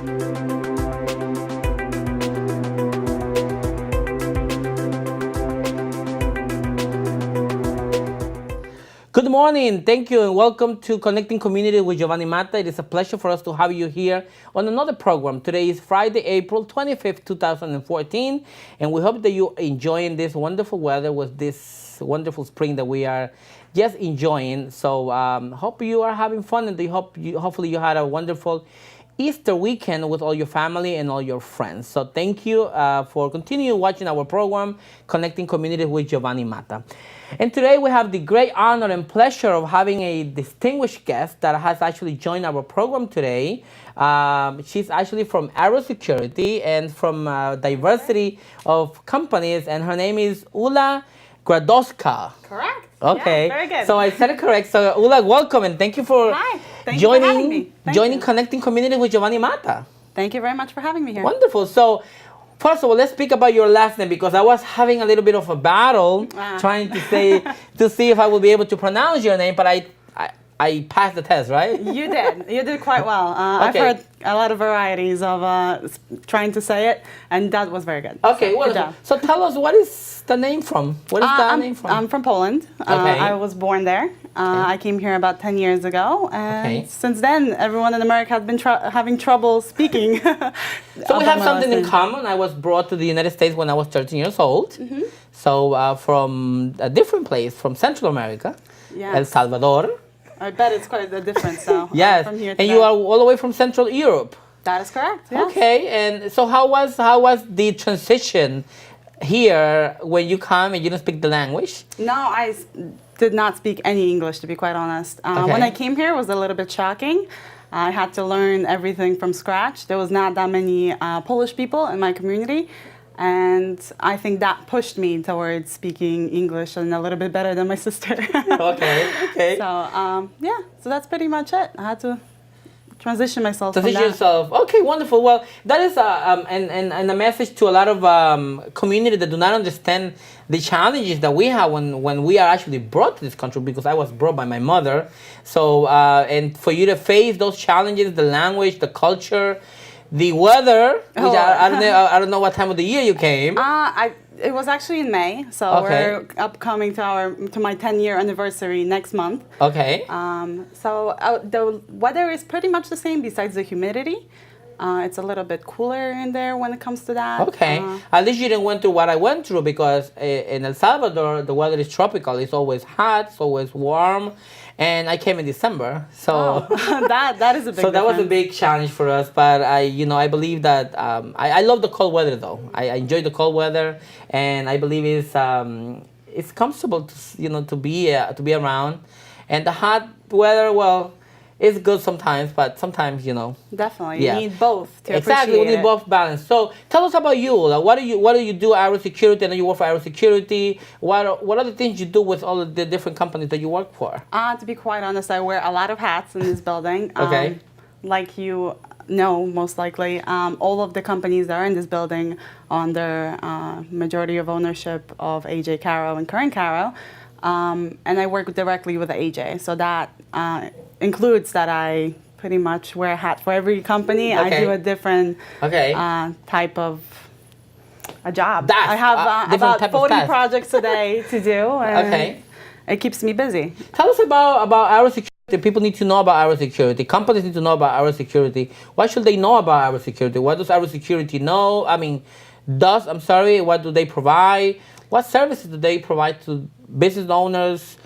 Good morning, thank you, and welcome to Connecting Community with Giovanni Mata. It is a pleasure for us to have you here on another program. Today is Friday, April 25th, 2014, and we hope that you're enjoying this wonderful weather with this wonderful spring that we are just enjoying. So hope you are having fun, and hopefully you had a wonderful Easter weekend with all your family and all your friends. So thank you for continuing watching our program, Connecting Community with Giovanni Mata. And today we have the great honor and pleasure of having a distinguished guest that has actually joined our program today. She's actually from Aero Security and from diversity of companies, and her name is Ula Gradowska. Correct. Okay. Yeah, very good. So I said it correct. So Ula, welcome, and thank you for joining Connecting Community with Giovanni Mata. Thank you very much for having me here. Wonderful. So first of all, let's speak about your last name, because I was having a little bit of a battle trying to see if I would be able to pronounce your name, but I passed the test, right? You did. You did quite well. Okay. I've heard a lot of varieties of trying to say it, and that was very good. Okay, so, wonderful. So tell us, what is the name from? What is the name from? I'm from Poland. Okay. I was born there. I came here about 10 years ago, and since then, everyone in America has been having trouble speaking. So we have something in common. I was brought to the United States when I was 13 years old. Mm-hmm. So from a different place, from Central America, El Salvador. I bet it's quite a difference now. Yes, from here to and you are all the way from Central Europe. That is correct. Yes. Okay, and so how was the transition here when you come and you don't speak the language? No, I did not speak any English, to be quite honest. When I came here, it was a little bit shocking. I had to learn everything from scratch. There was not that many Polish people in my community, and I think that pushed me towards speaking English and a little bit better than my sister. Okay. So that's pretty much it. I had to transition myself. Okay, wonderful. Well, that is and a message to a lot of community that do not understand the challenges that we have when we are actually brought to this country, because I was brought by my mother. So and for you to face those challenges, the language, the culture, the weather, which I don't know what time of the year you came. It was actually in May, so we're upcoming to my 10-year anniversary next month. Okay. So the weather is pretty much the same besides the humidity. It's a little bit cooler in there when it comes to that. Okay. At least you didn't went through what I went through, because in El Salvador, the weather is tropical. It's always hot, it's always warm. And I came in December, so that is a big. So that was a big challenge for us. But I believe that I love the cold weather though. I enjoy the cold weather, and I believe it's comfortable to be around. And the hot weather, well, it's good sometimes, but sometimes Definitely, you need both to exactly. We need it. both balance. So tell us about you. Like, what do you do at Aero Security? I know you work for Aero Security. What are the things you do with all of the different companies that you work for? To be quite honest, I wear a lot of hats in this building. Okay. Like you know, most likely, all of the companies that are in this building under majority of ownership of AJ Karin Caro, and I work directly with AJ. So that includes that I pretty much wear a hat for every company. I do a different type of a job. I have about 40 projects a day to do, and it keeps me busy. Tell us about Aero Security. People need to know about Aero Security. Companies need to know about Aero Security. What should they know about Aero Security? What does Aero Security know? What do they provide? What services do they provide to business owners,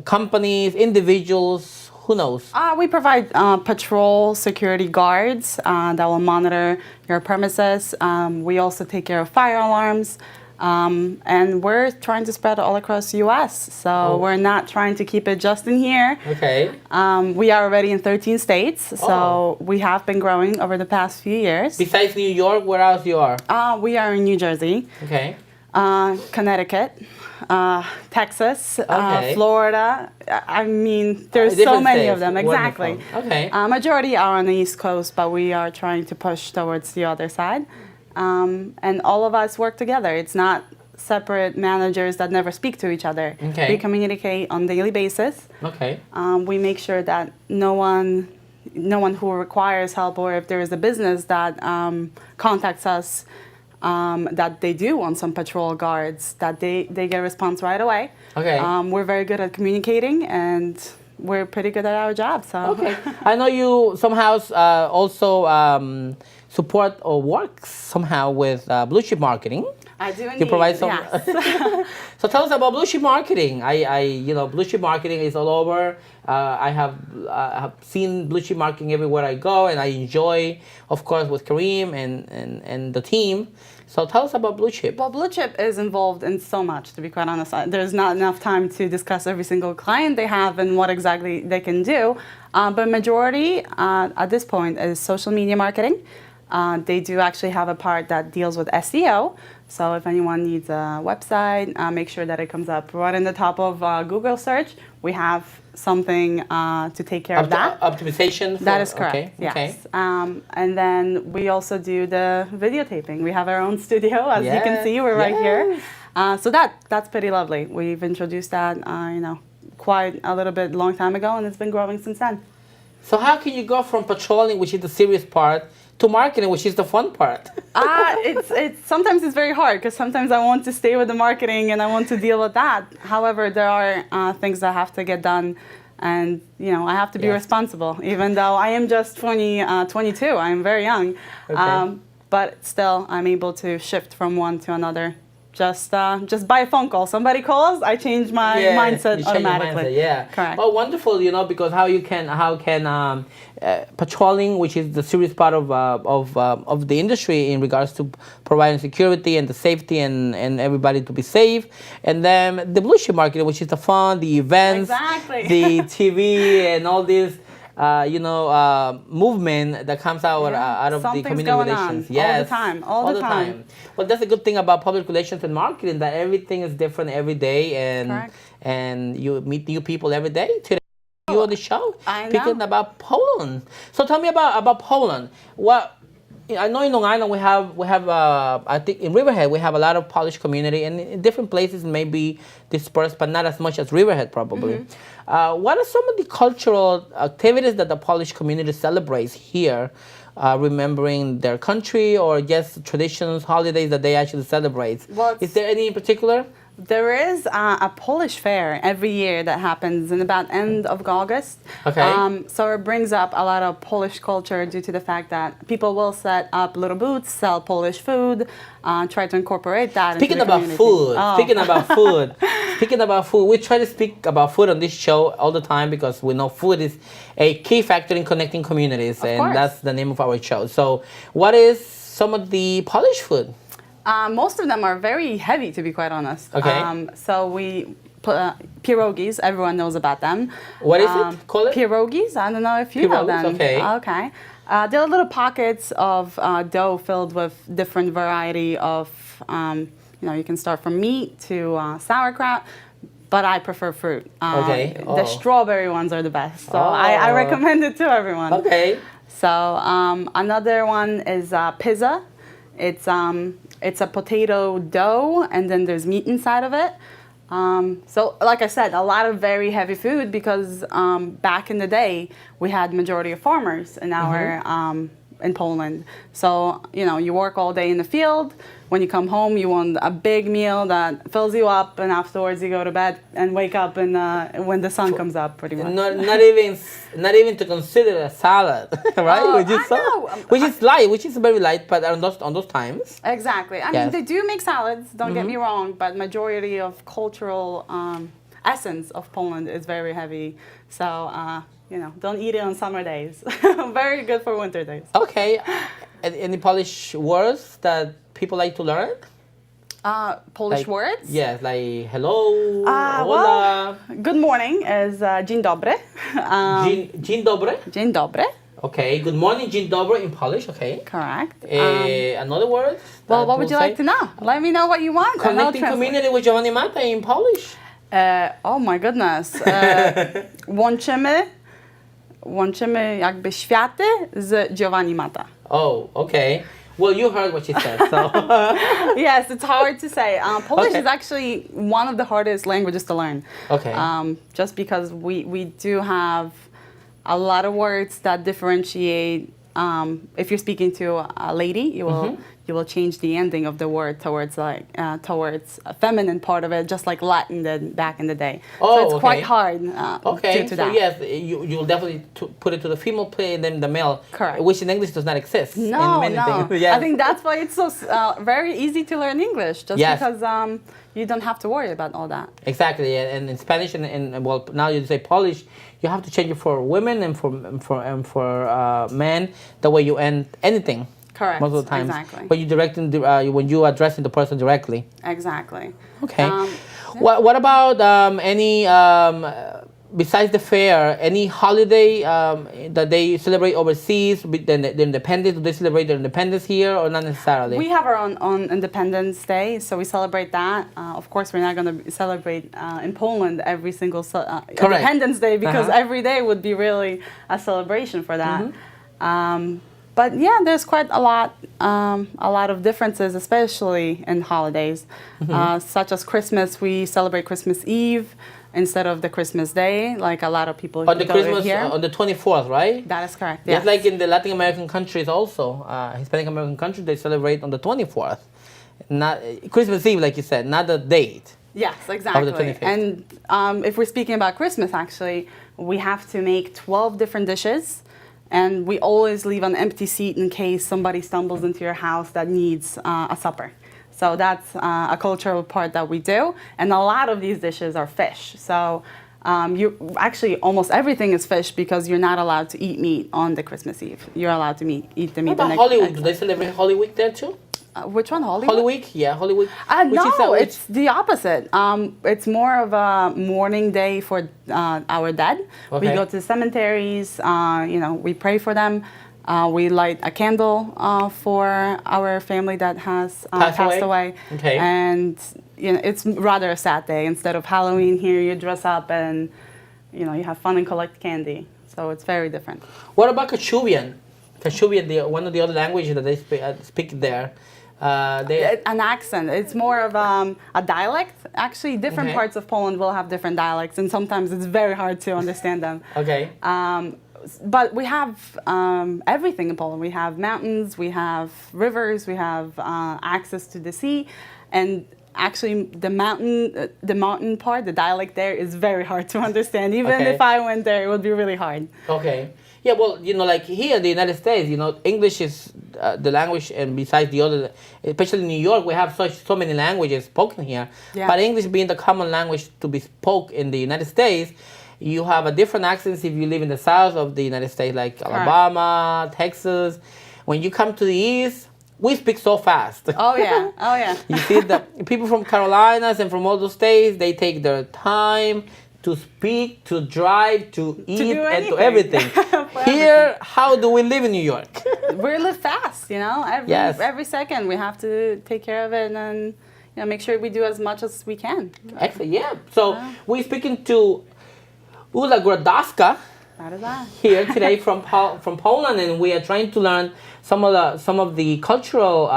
companies, individuals? Who knows? We provide patrol security guards that will monitor your premises. We also take care of fire alarms. And we're trying to spread all across the U.S. So we're not trying to keep it just in here. Okay. We are already in 13 states. So we have been growing over the past few years. Besides New York, where else you are? We are in New Jersey. Okay. Connecticut, Texas, Florida. I mean, there's so many of them. Exactly. Wonderful. Okay. Majority are on the East Coast, but we are trying to push towards the other side. And all of us work together. It's not separate managers that never speak to each other. Okay. We communicate on a daily basis. Okay. We make sure that no one no one who requires help, or if there is a business that contacts us that they do want some patrol guards, that they get a response right away. Okay. We're very good at communicating, and we're pretty good at our job. So. Okay. I know you somehow also support or work somehow with blue chip marketing. I do indeed. You provide some. Yes. So tell us about blue chip marketing. Blue chip marketing is all over. I have seen blue chip marketing everywhere I go, and I enjoy, of course, with Karim and the team. So tell us about blue chip. Well, blue chip is involved in so much, to be quite honest. There's not enough time to discuss every single client they have and what exactly they can do. But majority at this point is social media marketing. They do actually have a part that deals with SEO. So if anyone needs a website, make sure that it comes up right in the top of Google search. We have something to take care of that. Optimization? That is correct, okay. yes. Okay. And then we also do the videotaping. We have our own studio, as you can see, we're right here. So that's pretty lovely. We've introduced that, quite a little bit long time ago, and it's been growing since then. So how can you go from patrolling, which is the serious part, to marketing, which is the fun part? Sometimes it's very hard, because sometimes I want to stay with the marketing and I want to deal with that. However, there are things that have to get done, and I have to be responsible, even though I am just 22. I am very young, but still I'm able to shift from one to another. Just by a phone call. Somebody calls, I change my mindset automatically. Correct. Oh, wonderful! Because how can patrolling, which is the serious part of the industry in regards to providing security and the safety and everybody to be safe, and then the blue chip marketing, which is the fun, the events, the TV, and all this. Movement that comes out of the community relations. Yes, all the time. Well, that's a good thing about public relations and marketing, that everything is different every day, and you meet new people every day. Today, you on the show speaking about Poland. So tell me about Poland. I know in Long Island we have I think in Riverhead we have a lot of Polish community, and in different places may be dispersed, but not as much as Riverhead probably. What are some of the cultural activities that the Polish community celebrates here, remembering their country, or just traditions, holidays that they actually celebrate? Is there any in particular? There is a Polish fair every year that happens in about end of August. Okay. So it brings up a lot of Polish culture due to the fact that people will set up little booths, sell Polish food, try to incorporate that into the community. Speaking about food, we try to speak about food on this show all the time, because we know food is a key factor in connecting communities, and that's the name of our show. So what is some of the Polish food? Most of them are very heavy, to be quite honest. Okay. So we put pierogies. Everyone knows about them. What is it? Call it? Pierogies. I don't know if you know them. Okay. Okay. They're little pockets of dough filled with different variety of, you can start from meat to sauerkraut. But I prefer fruit. The strawberry ones are the best. So I recommend it to everyone. Okay. So another one is pizza. It's a potato dough, and then there's meat inside of it. So like I said, a lot of very heavy food, because back in the day, we had majority of farmers in in Poland. So, you work all day in the field. When you come home, you want a big meal that fills you up, and afterwards you go to bed and wake up when the sun comes up, pretty much. Not even to consider a salad, right? Which is very light, but on those times. Exactly. I mean, they do make salads. Don't get me wrong, but majority of cultural essence of Poland is very heavy. So. Don't eat it on summer days. Very good for winter days. Okay. Any Polish words that people like to learn? Polish words? Yes, like hello, hola. Good morning is dzień dobry. Dzień dobry? Dzień dobry. Okay, good morning, dzień dobry in Polish, okay. Correct. Another word? Well, what would you like to know? Let me know what you want. Connecting community with Giovanni Mata in Polish. Oh my goodness. Łączymy jakby światy z Giovanni Mata. Oh, okay. Well, you heard what she said, so. Yes, it's hard to say. Polish is actually one of the hardest languages to learn. Okay. Just because we do have a lot of words that differentiate. If you're speaking to a lady, you will change the ending of the word towards towards a feminine part of it, just like Latin did back in the day. Oh, so it's quite hard due to so that. yes, you will definitely put it to the female play and then the male, Correct. which in English does not exist. No, in many no. things. Yes. I think that's why it's so very easy to learn English, just Yes. because you don't have to worry about all that. Exactly, and in Spanish and well, now you say Polish, you have to change it for women and for men. The way you end anything. Correct. Most of the times. Exactly. When you addressing the person directly. Exactly. Okay. Yeah. What about any besides the fair? Any holiday that they celebrate overseas? The Independence? Do they celebrate their independence here or not necessarily? We have our own Independence Day, so we celebrate that. Of course, we're not going to celebrate in Poland every single Independence Day because every day would be really a celebration for that. But yeah, there's quite a lot of differences, especially in holidays, such as Christmas. We celebrate Christmas Eve instead of the Christmas Day, like a lot of people on the Christmas here. On the 24th, right? That is correct. Yes. Yes. Like in the Latin American countries, also Hispanic American countries, they celebrate on the 24th, not Christmas Eve, like you said, not the date. Yes, exactly. Of the 25th. And if we're speaking about Christmas, actually, we have to make 12 different dishes. And we always leave an empty seat in case somebody stumbles into your house that needs a supper. So that's a cultural part that we do. And a lot of these dishes are fish. So actually almost everything is fish because you're not allowed to eat meat on the Christmas Eve. You're allowed to eat the meat. What about Holy Week? Do they celebrate Holy Week there too? Which one, Holy Holy Week? Yeah, Holy Week. No, it's the opposite. It's more of a mourning day for our dead. Okay. We go to cemeteries. We pray for them. We light a candle for our family that has passed away. Okay. And it's rather a sad day. Instead of Halloween here, you dress up and you have fun and collect candy. So it's very different. What about Kashubian? Kashubian, one of the other languages that they speak there. An accent. It's more of a dialect. Actually, different parts of Poland will have different dialects, and sometimes it's very hard to understand them. Okay. But we have everything in Poland. We have mountains, we have rivers, we have access to the sea, and actually the mountain part, the dialect there is very hard to understand. Even if I went there, it would be really hard. Okay. Yeah, well, like here in the United States, English is the language, and besides the other, especially in New York, we have so many languages spoken here. Yeah. But English being the common language to be spoken in the United States, you have a different accents if you live in the south of the United States, like Alabama, Texas. When you come to the east, we speak so fast. Oh yeah, oh yeah. You see, the people from Carolinas and from all those states, they take their time to speak, to drive, to eat, and to everything. Here, how do we live in New York? We live fast, every second we have to take care of it and make sure we do as much as we can. Excellent, yeah. So we're speaking to Ula Grodaska here today from Poland, and we are trying to learn some of the cultural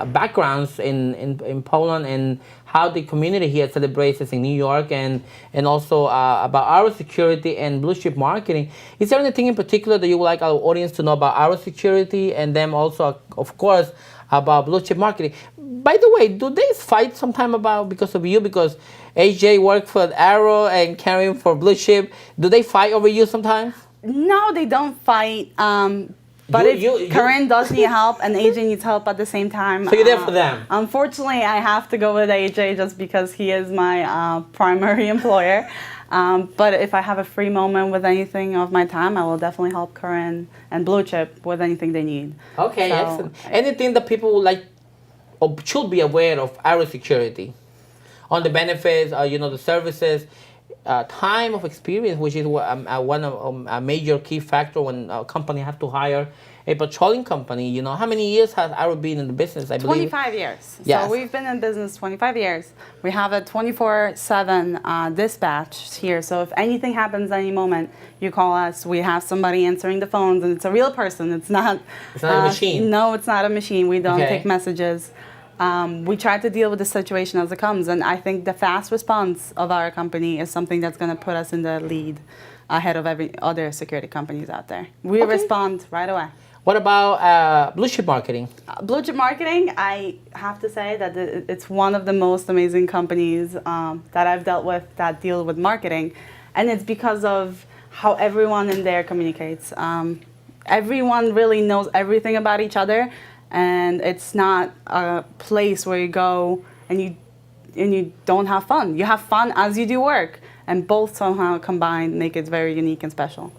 backgrounds in Poland and how the community here celebrates it in New York, and also about our security and blue chip marketing. Is there anything in particular that you would like our audience to know about our security, and then also, of course, about blue chip marketing? By the way, do they fight sometime because of you? Because AJ worked for Arrow and Karin for blue chip. Do they fight over you sometimes? No, they don't fight. But if Karin does need help and AJ needs help at the same time. So you're there for them? Unfortunately, I have to go with AJ just because he is my primary employer. But if I have a free moment with anything of my time, I will definitely help Karin and Blue Chip with anything they need. Okay, excellent. Anything that people would like or should be aware of our security? On the benefits, the services, time of experience, which is one of a major key factor when a company has to hire a patrolling company. How many years has Arrow been in the business? I believe 25 years. Yes. So we've been in business 25 years. We have a 24/7 dispatch here. So if anything happens any moment, you call us. We have somebody answering the phones, and it's a real person. It's not. It's not a machine. No, it's not a machine. We don't take messages. We try to deal with the situation as it comes, and I think the fast response of our company is something that's going to put us in the lead ahead of every other security companies out there. We Okay. respond right away. What about blue chip marketing? Blue Chip Marketing, I have to say that it's one of the most amazing companies that I've dealt with that deal with marketing. And it's because of how everyone in there communicates. Everyone really knows everything about each other. And it's not a place where you go and you don't have fun. You have fun as you do work. And both somehow combined make it very unique and special.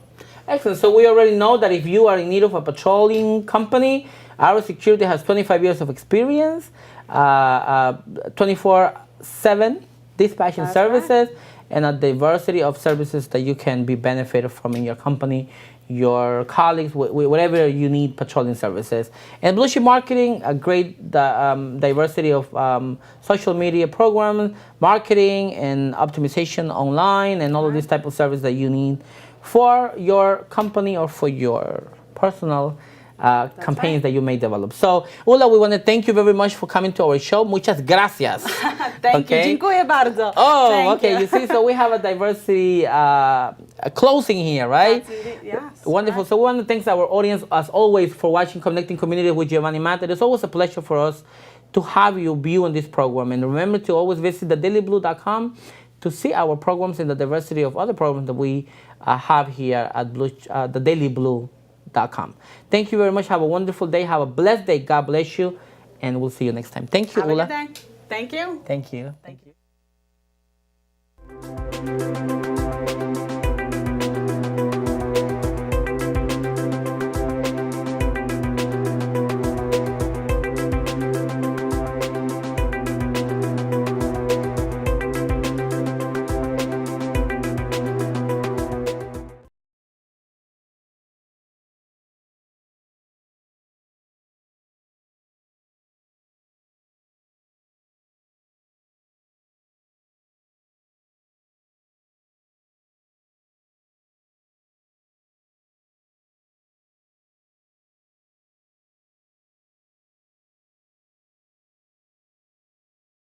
Excellent. So we already know that if you are in need of a patrolling company, our security has 25 years of experience, 24/7 dispatching That's services, and a diversity of services that you can be benefited from in your company, your colleagues, whatever you need patrolling services. And Blue Chip Marketing, a great diversity of social media programs, marketing and optimization online, and all of these type of services that you need for your company or for your personal campaigns that you may develop. So, Ula, we want to thank you very much for coming to our show. Muchas gracias. Thank you. Dziękuję bardzo. Oh, Thank okay. You see, so we have a diversity closing here, right? That's indeed, yes. Wonderful. So we want to thank our audience, as always, for watching Connecting Community with Giovanni Mata. It's always a pleasure for us to have you view on this program. And remember to always visit thedailyblue.com to see our programs and the diversity of other programs that we have here at thedailyblue.com. Thank you very much. Have a wonderful day. Have a blessed day. God bless you. And we'll see you next time. Thank you, Have Ula. a good day. Thank you. Thank you. Thank you.